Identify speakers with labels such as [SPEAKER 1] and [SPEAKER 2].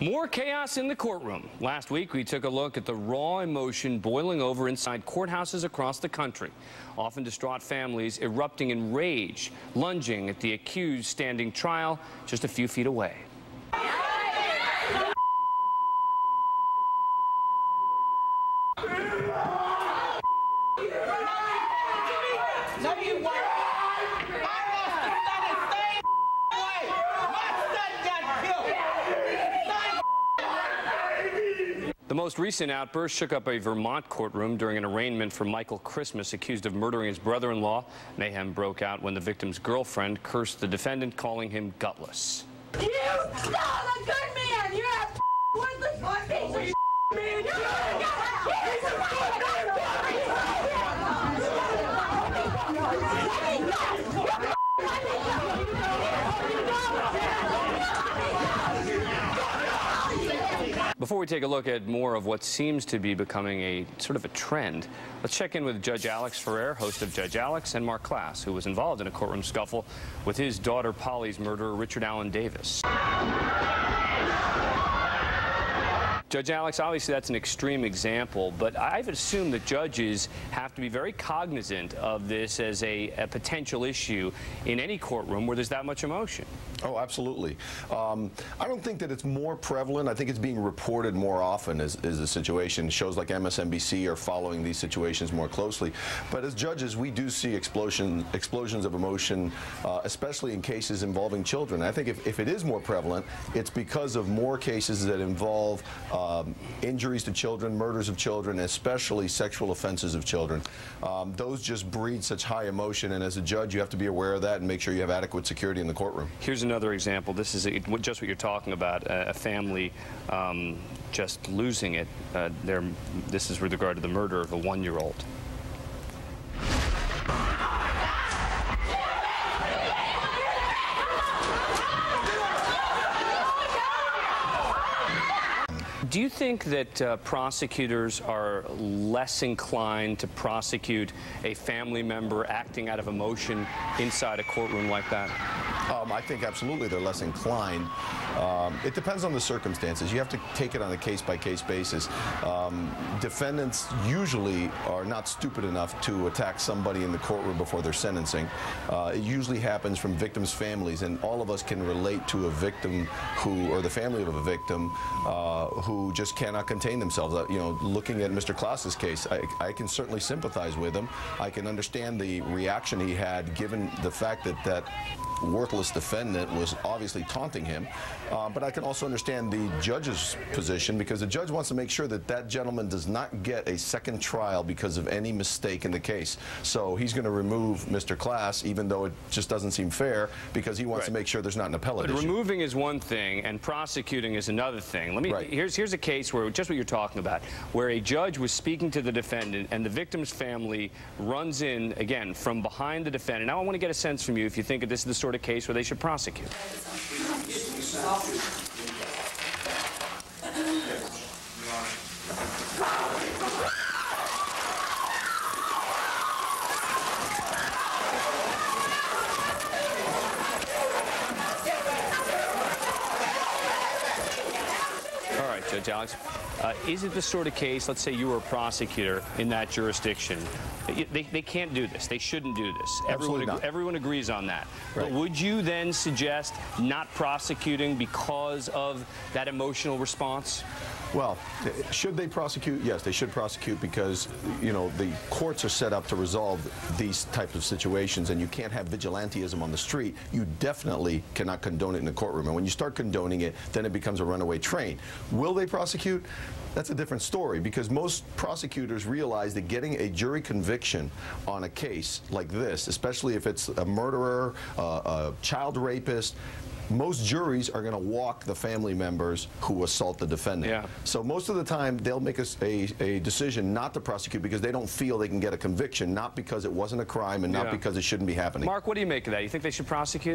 [SPEAKER 1] More chaos in the courtroom. Last week, we took a look at the raw emotion boiling over inside courthouses across the country. Often distraught families erupting in rage, lunging at the accused standing trial just a few feet away. The most recent outburst shook up a Vermont courtroom during an arraignment for Michael Christmas, accused of murdering his brother-in-law. Mayhem broke out when the victim's girlfriend cursed the defendant, calling him gutless.
[SPEAKER 2] You stole a good man! You're a worthless piece of man! You're
[SPEAKER 1] Before we take a look at more of what seems to be becoming a sort of a trend, let's check in with Judge Alex Ferrer, host of Judge Alex, and Mark Klass, who was involved in a courtroom scuffle with his daughter Polly's murderer, Richard Allen Davis. Judge Alex, obviously that's an extreme example, but I've assumed that judges have to be very cognizant of this as a potential issue in any courtroom where there's that much emotion.
[SPEAKER 3] Oh, absolutely. I don't think that it's more prevalent. I think it's being reported more often as a situation. Shows like MSNBC are following these situations more closely. But as judges, we do see explosions of emotion, especially in cases involving children. I think if it is more prevalent, it's because of more cases that involve injuries to children, murders of children, especially sexual offenses of children. Those just breed such high emotion, and as a judge, you have to be aware of that and make sure you have adequate security in the courtroom.
[SPEAKER 1] Here's another example. This is just what you're talking about, a family just losing it. This is with regard to the murder of a 1-year-old. Do you think that prosecutors are less inclined to prosecute a family member acting out of emotion inside a courtroom like that?
[SPEAKER 3] I think absolutely they're less inclined. It depends on the circumstances. You have to take it on a case-by-case basis. Defendants usually are not stupid enough to attack somebody in the courtroom before they're sentencing. It usually happens from victims' families, and all of us can relate to a victim or the family of a victim who just cannot contain themselves. You know, looking at Mr. Klass's case, I can certainly sympathize with him. I can understand the reaction he had given the fact that that worthless defendant was obviously taunting him, but I can also understand the judge's position, because the judge wants to make sure that that gentleman does not get a second trial because of any mistake in the case. So he's going to remove Mr. Klass, even though it just doesn't seem fair, because he wants to make sure there's not an appellate issue.
[SPEAKER 1] Removing is one thing, and prosecuting is another thing. Here's a case where, just what you're talking about, where a judge was speaking to the defendant, and the victim's family runs in, again, from behind the defendant. Now I want to get a sense from you if you think that this is the sort of case where they should prosecute. All right, Judge Alex, is it the sort of case, let's say you were a prosecutor in that jurisdiction, they can't do this, they shouldn't do this. Everyone agrees on that. Right. But would you then suggest not prosecuting because of that emotional response?
[SPEAKER 3] Well, should they prosecute? Yes, they should prosecute, because, you know, the courts are set up to resolve these types of situations, and you can't have vigilantism on the street. You definitely cannot condone it in the courtroom. And when you start condoning it, then it becomes a runaway train. Will they prosecute? That's a different story, because most prosecutors realize that getting a jury conviction on a case like this, especially if it's a murderer, a child rapist, most juries are going to walk the family members who assault the defendant. Yeah. So most of the time, they'll make a decision not to prosecute because they don't feel they can get a conviction, not because it wasn't a crime and not because it shouldn't be happening.
[SPEAKER 1] Mark, what do you make of that? You think they should prosecute?